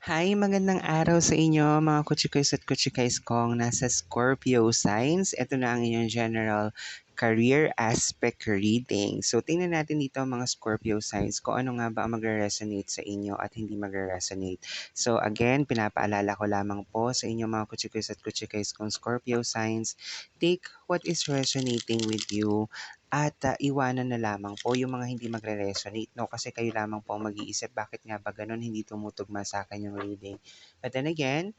Hi, magandang araw sa inyo mga kutsikoys at kutsikays kong nasa Scorpio signs. Ito na ang inyong general career aspect reading. So, tingnan natin dito mga Scorpio signs kung ano nga ba ang magre-resonate sa inyo at hindi magre-resonate. So, again, pinapaalala ko lamang po sa inyo mga kutsikoys at kutsikays kong Scorpio signs, take what is resonating with you at iwanan na lamang po yung mga hindi magre-resonate, no? Kasi kayo lamang po ang mag-iisip, bakit nga ba ganun, hindi tumutugma sa akin yung reading. But then again,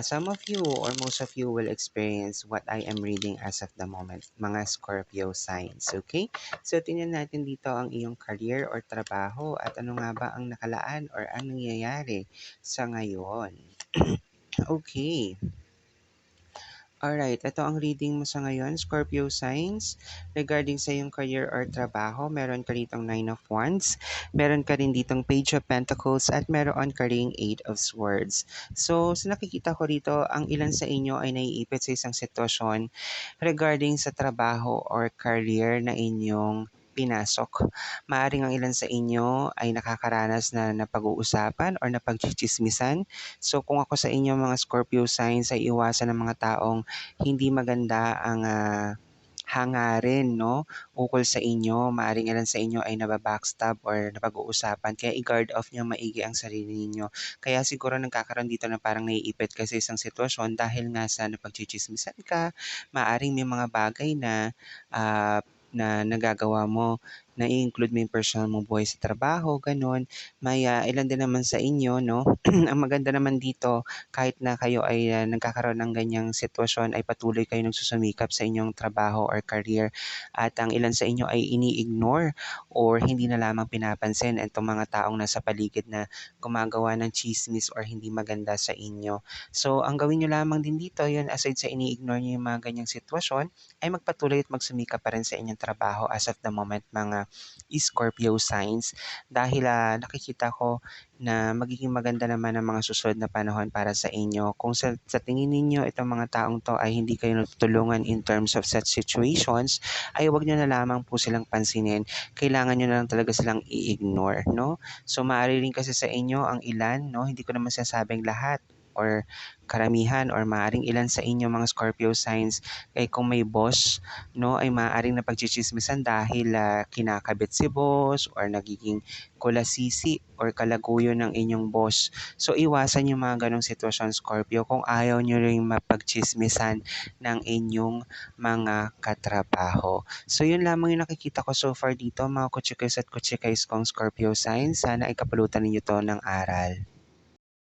some of you or most of you will experience what I am reading as of the moment, mga Scorpio signs, okay? So, tingnan natin dito ang iyong career or trabaho at ano nga ba ang nakalaan or ang nangyayari sa ngayon. Okay. Alright, ito ang reading mo sa ngayon, Scorpio signs. Regarding sa iyong career or trabaho, meron ka ditong Nine of Wands, meron ka rin ditong Page of Pentacles, at meron ka ring Eight of Swords. So, sa nakikita ko rito, ang ilan sa inyo ay naiipit sa isang sitwasyon regarding sa trabaho or career na inyong pinasok. Maaring ang ilan sa inyo ay nakakaranas na napag-uusapan or napagchichismisan. So kung ako sa inyo mga Scorpio signs ay iwasan ng mga taong hindi maganda ang hangarin, no? Ukol sa inyo, maaring ilan sa inyo ay nababackstab or napag-uusapan. Kaya i-guard off niyo maigi ang sarili ninyo. Kaya siguro nagkakaroon dito na parang naiipit ka sa isang sitwasyon dahil nga sa napagchichismisan ka, maaring may mga bagay na nagagawa mo, na i-include mo yung personal mong buhay sa trabaho, ganun. May ilan din naman sa inyo, no? Ang maganda naman dito, kahit na kayo ay nagkakaroon ng ganyang sitwasyon, ay patuloy kayo nagsusumikap sa inyong trabaho or career. At ang ilan sa inyo ay ini-ignore or hindi na lamang pinapansin itong mga taong nasa paligid na gumagawa ng chismis or hindi maganda sa inyo. So, ang gawin nyo lamang din dito, yun aside sa ini-ignore nyo yung mga ganyang sitwasyon, ay magpatuloy at magsumikap pa rin sa inyong trabaho as of the moment mga Scorpio signs dahil nakikita ko na magiging maganda naman ang mga susunod na panahon para sa inyo. Kung sa tingin ninyo itong mga taong to ay hindi kayo natutulungan in terms of such situations, ay huwag nyo na lamang po silang pansinin. Kailangan nyo na lang talaga silang i-ignore, no? So maaari rin kasi sa inyo ang ilan, no? Hindi ko naman sinasabing lahat or karamihan or maaring ilan sa inyo mga Scorpio signs ay kung may boss, no, ay maaaring napagchichismisan dahil kinakabit si boss or nagiging kulasisi or kalaguyo ng inyong boss. So iwasan yung mga ganong sitwasyon Scorpio kung ayaw nyo rin mapagchismisan ng inyong mga katrabaho. So yun lamang yung nakikita ko so far dito mga kutsikays at kutsikays kong Scorpio signs. Sana ay kapulutan ninyo to ng aral.